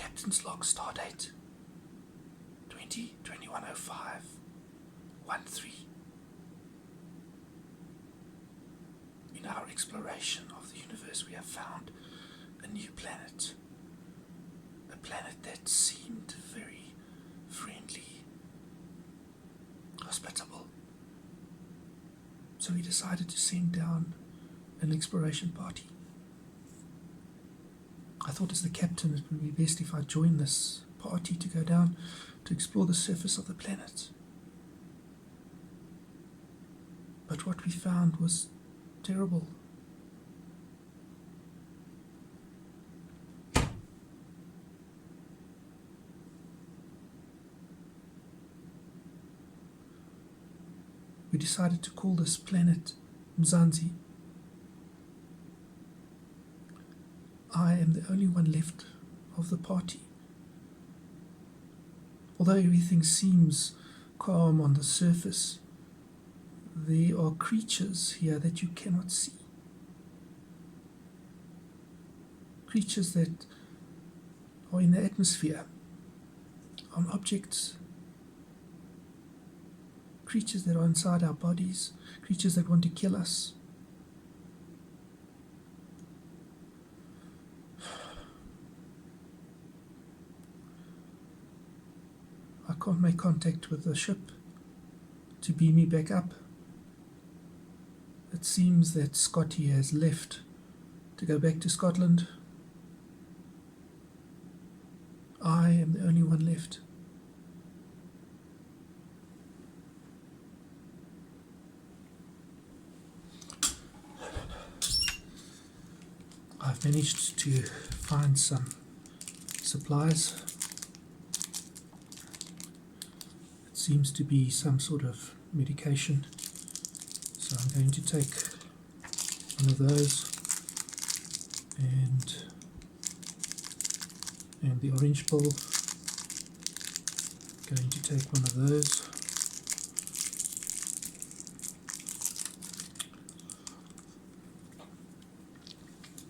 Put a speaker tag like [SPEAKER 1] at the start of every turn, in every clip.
[SPEAKER 1] Captain's log, stardate 202105 13. In our exploration of the universe, we have found a new planet. A planet that seemed very friendly, hospitable. So we decided to send down an exploration party. I thought as the captain it would be best if I joined this party to go down to explore the surface of the planet. But what we found was terrible. We decided to call this planet Mzansi. I am the only one left of the party. Although everything seems calm on the surface, there are creatures here that you cannot see. Creatures that are in the atmosphere, on objects. Creatures that are inside our bodies, creatures that want to kill us. I can't make contact with the ship to beam me back up. It seems that Scotty has left to go back to Scotland. I am the only one left. I've managed to find some supplies. It seems to be some sort of medication. So I'm going to take one of those and the orange pill. Going to take one of those.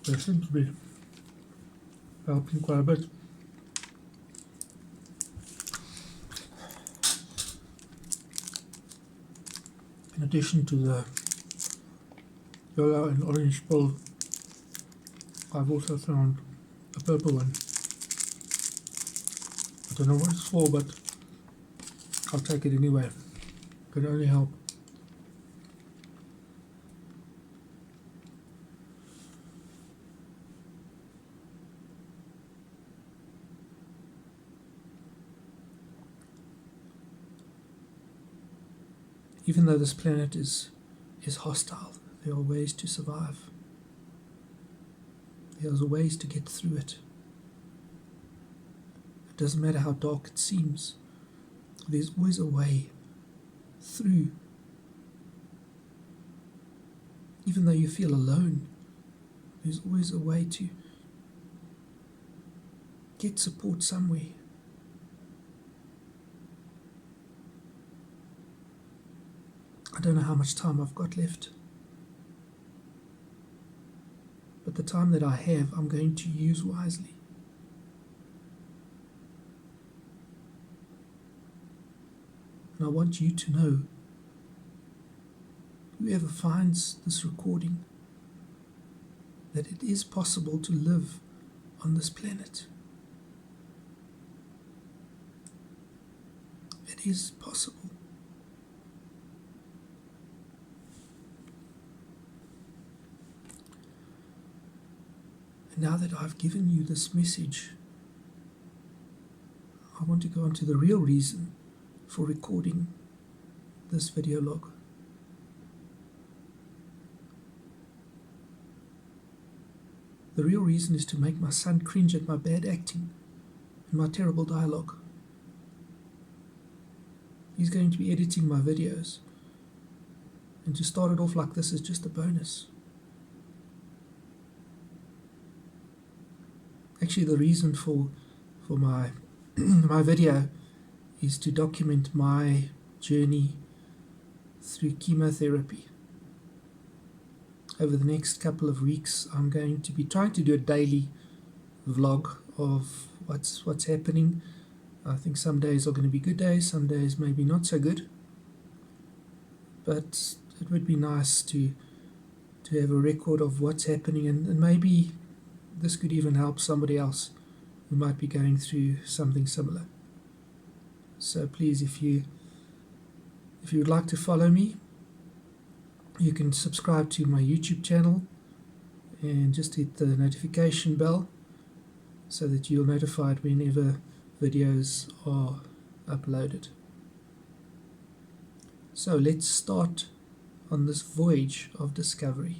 [SPEAKER 1] They seem to be helping quite a bit. In addition to the yellow and orange pill, I've also found a purple one. I don't know what it's for, but I'll take it anyway. It can only help. Even though this planet is hostile, there are ways to survive. There are ways to get through it. It doesn't matter how dark it seems. There's always a way through. Even though you feel alone, there's always a way to get support somewhere. I don't know how much time I've got left, but the time that I have, I'm going to use wisely. And I want you to know, whoever finds this recording, that it is possible to live on this planet. It is possible. And now that I've given you this message, I want to go on to the real reason for recording this video log. The real reason is to make my son cringe at my bad acting and my terrible dialogue. He's going to be editing my videos, and to start it off like this is just a bonus. Actually, the reason for my my video is to document my journey through chemotherapy. Over the next couple of weeks, I'm going to be trying to do a daily vlog of
[SPEAKER 2] what's happening. I think some days are going to be good days, some days maybe not so good. But it would be nice to have a record of what's happening, and maybe this could even help somebody else who might be going through something similar. So please, if you would like to follow me, you can subscribe to my YouTube channel and just hit the notification bell so that you're notified whenever videos are uploaded. So let's start on this voyage of discovery.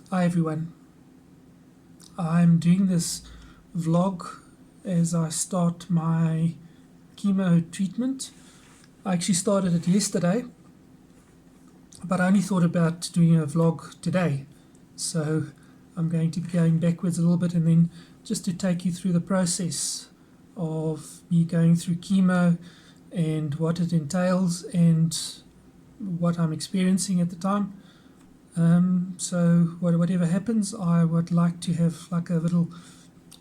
[SPEAKER 2] Hi everyone, I'm doing this vlog as I start my chemo treatment. I actually started it yesterday, but I only thought about doing a vlog today, so I'm going to be going backwards a little bit, and then just to take you through the process of me going through chemo and what it entails and what I'm experiencing at the time. So whatever happens, I would like to have like a little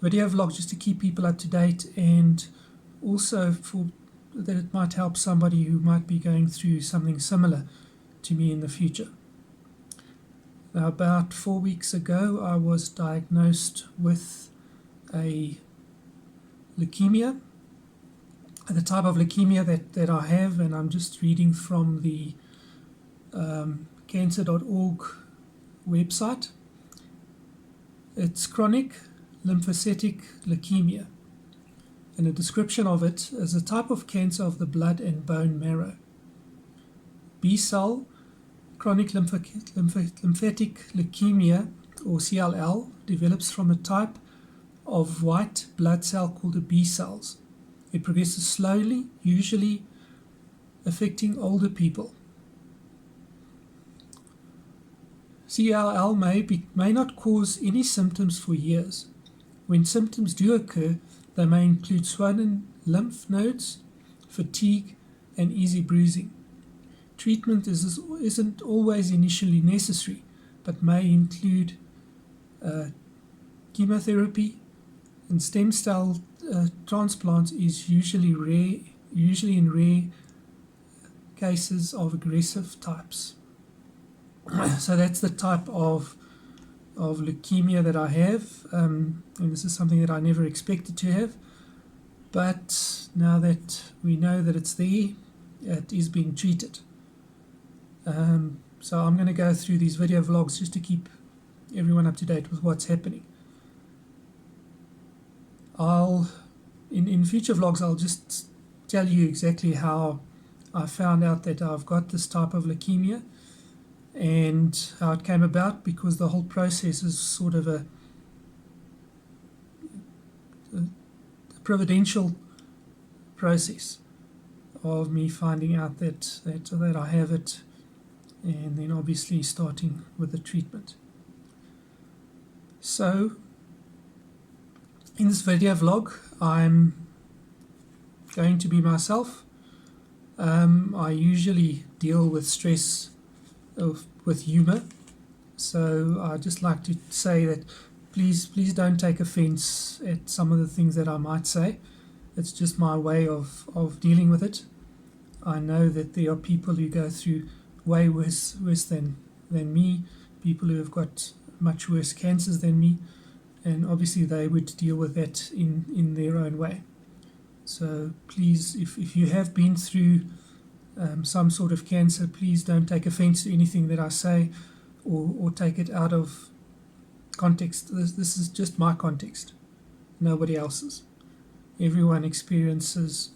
[SPEAKER 2] video vlog just to keep people up to date, and also for that it might help somebody who might be going through something similar to me in the future. Now, about 4 weeks ago, I was diagnosed with a leukemia, the type of leukemia that I have, and I'm just reading from the cancer.org website. It's chronic lymphocytic leukemia, and a description of it is a type of cancer of the blood and bone marrow. B-cell chronic lymphatic leukemia, or CLL, develops from a type of white blood cell called the B cells. It progresses slowly, usually affecting older people. CLL may not cause any symptoms for years. When symptoms do occur, they may include swollen lymph nodes, fatigue, and easy bruising. Treatment isn't always initially necessary, but may include chemotherapy, and stem cell transplants is usually in rare cases of aggressive types. So that's the type of leukemia that I have, and this is something that I never expected to have, but now that we know that it's there, it is being treated. So I'm going to go through these video vlogs just to keep everyone up to date with what's happening. In future vlogs, I'll just tell you exactly how I found out that I've got this type of leukemia and how it came about, because the whole process is sort of a providential process of me finding out that I have it, and then obviously starting with the treatment. So in this video vlog, I'm going to be myself. I usually deal with stress with humor, so I'd just like to say that please don't take offense at some of the things that I might say. It's just my way of dealing with it. I know that there are people who go through way worse than me, people who have got much worse cancers than me, and obviously they would deal with that in their own way. So please, if you have been through some sort of cancer, please don't take offense to anything that I say or take it out of context. This is just my context, nobody else's. Everyone experiences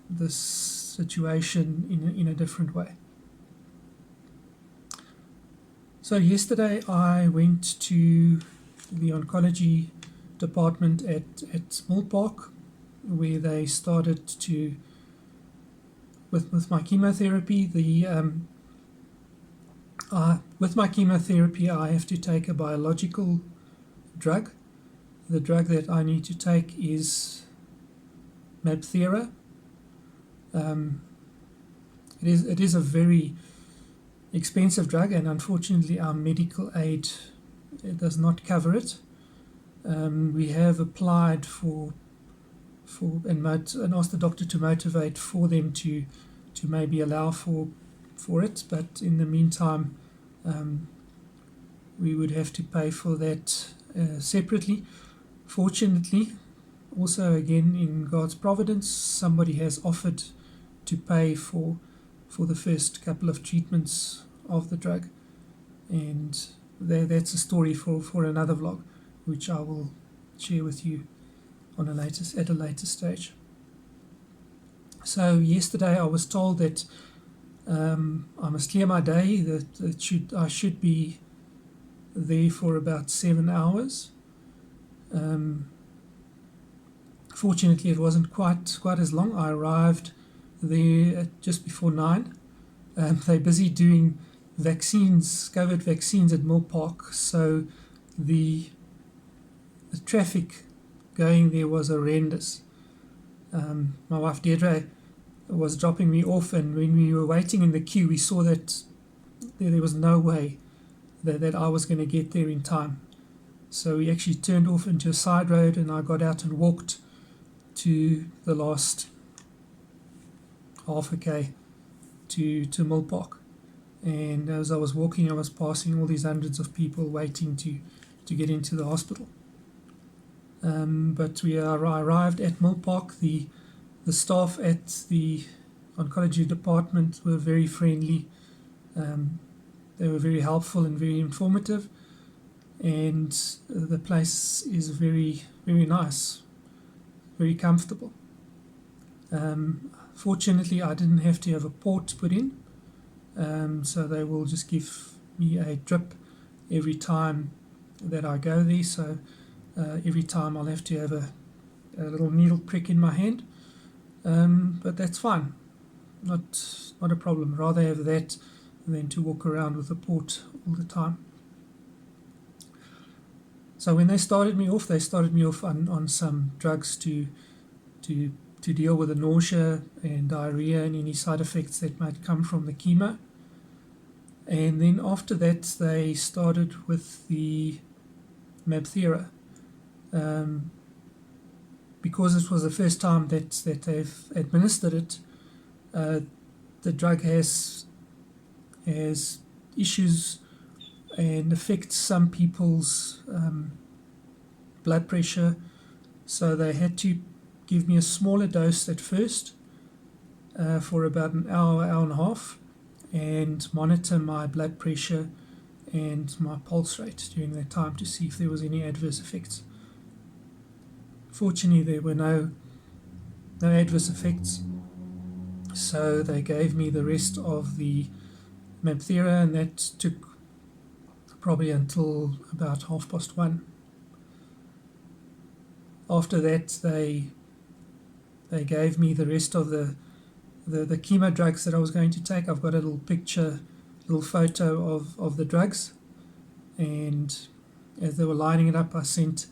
[SPEAKER 2] this situation in a different way. So yesterday I went to the oncology department at Small Park, where they started to with my chemotherapy. With my chemotherapy, I have to take a biological drug. The drug that I need to take is Mabthera. It is a very expensive drug, and unfortunately our medical aid does not cover it. We have applied for and asked the doctor to motivate for them to maybe allow for it, but in the meantime we would have to pay for that separately. Fortunately, also again in God's providence, somebody has offered to pay for the first couple of treatments of the drug, and that's a story for another vlog, which I will share with you at a later stage. So yesterday I was told that I must clear my day, that I should be there for about 7 hours. Fortunately, it wasn't quite as long. I arrived there at just before 9. They're busy doing COVID vaccines at Mill Park, so the traffic going there was horrendous. My wife Deirdre was dropping me off, and when we were waiting in the queue, we saw that there was no way that I was going to get there in time. So we actually turned off into a side road, and I got out and walked to the last half a k to Mill Park. And as I was walking, I was passing all these hundreds of people waiting to get into the hospital. But I arrived at Mill Park. The staff at the oncology department were very friendly. They were very helpful and very informative, and the place is very, very nice, very comfortable. Fortunately, I didn't have to have a port put in, so they will just give me a drip every time that I go there. So every time I'll have to have a little needle prick in my hand, but that's fine, not a problem. Rather have that than to walk around with a port all the time. So when they started me off on some drugs to deal with the nausea and diarrhea and any side effects that might come from the chemo. And then after that, they started with the Mabthera. Because it was the first time that they've administered it, the drug has issues and affects some people's blood pressure, so they had to give me a smaller dose at first for about an hour and a half, and monitor my blood pressure and my pulse rate during that time to see if there was any adverse effects. Fortunately, there were no adverse effects, so they gave me the rest of the Mabthera, and that took probably until about 1:30. After that, they gave me the rest of the chemo drugs that I was going to take. I've got a little photo of the drugs, and as they were lining it up, I sent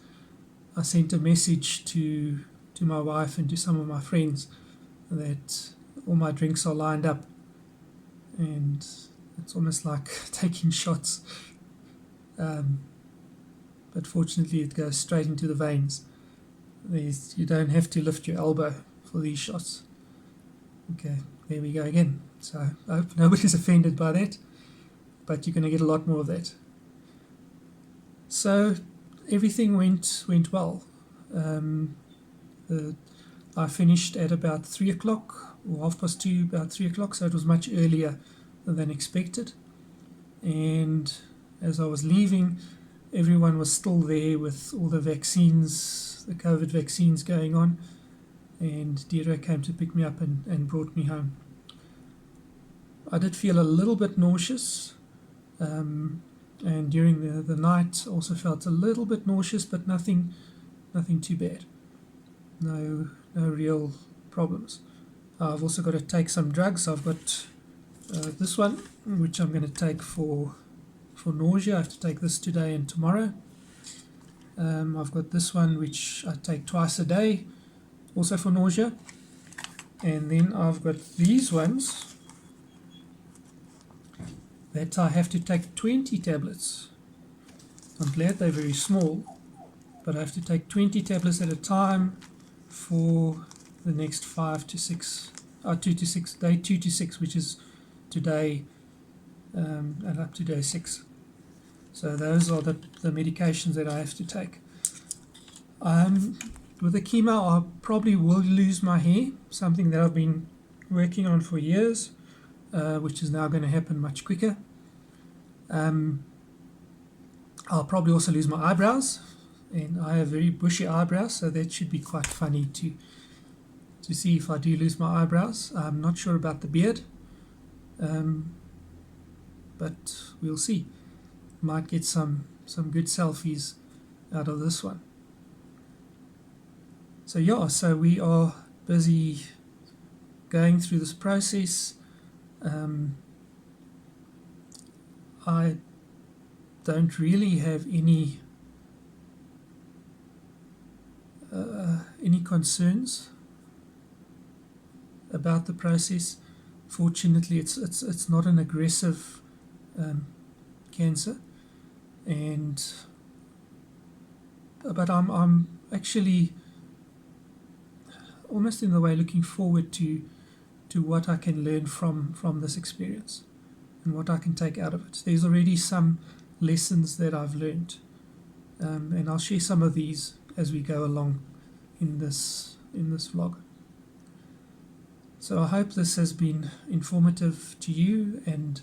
[SPEAKER 2] a message to my wife and to some of my friends that all my drinks are lined up, and it's almost like taking shots, but fortunately it goes straight into the veins. You don't have to lift your elbow for these shots. Okay, there we go again. So I hope nobody's offended by that, but you're going to get a lot more of that. So everything went well. I finished at about 3 o'clock or 2:30, about 3 o'clock, so it was much earlier than expected. And as I was leaving, everyone was still there with all the vaccines, the COVID vaccines going on, and Deirdre came to pick me up and brought me home. I did feel a little bit nauseous, and during the night also felt a little bit nauseous, but nothing too bad. No real problems. I've also got to take some drugs. I've got this one, which I'm going to take for nausea. I have to take this today and tomorrow. I've got this one, which I take twice a day, also for nausea. And then I've got these ones. that I have to take 20 tablets. I'm glad they're very small, but I have to take 20 tablets at a time for the next 5 to 6, 2 to 6, day 2 to 6, which is today and up to day 6. So those are the medications that I have to take. With the chemo, I probably will lose my hair, something that I've been working on for years, which is now going to happen much quicker. I'll probably also lose my eyebrows, and I have very bushy eyebrows, so that should be quite funny to see if I do lose my eyebrows. I'm not sure about the beard, but we'll see. Might get some good selfies out of this one. So yeah, so we are busy going through this process. I don't really have any concerns about the process. Fortunately, it's not an aggressive cancer, but I'm actually almost in the way looking forward to what I can learn from this experience and what I can take out of it. There's already some lessons that I've learned, and I'll share some of these as we go along in this vlog. So I hope this has been informative to you, and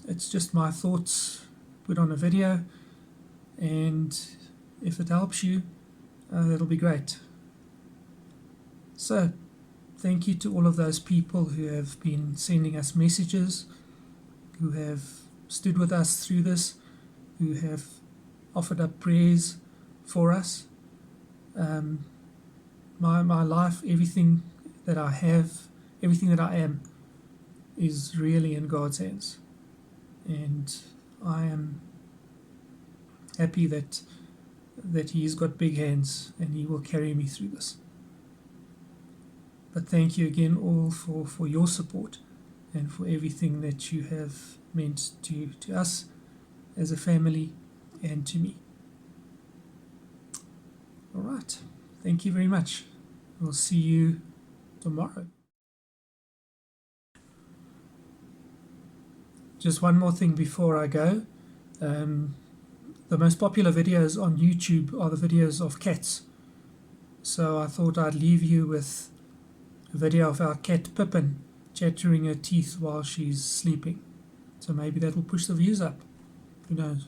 [SPEAKER 2] it's just my thoughts put on a video, and if it helps you, that'll be great. So thank you to all of those people who have been sending us messages, who have stood with us through this, who have offered up prayers for us. My life, everything that I have, everything that I am, is really in God's hands, and I am happy that He's got big hands and He will carry me through this. But thank you again all for your support and for everything that you have meant to us as a family and to me. All right. Thank you very much. We'll see you tomorrow. Just one more thing before I go. The most popular videos on YouTube are the videos of cats. So I thought I'd leave you with a video of our cat Pippin chattering her teeth while she's sleeping. So maybe that will push the views up. Who knows?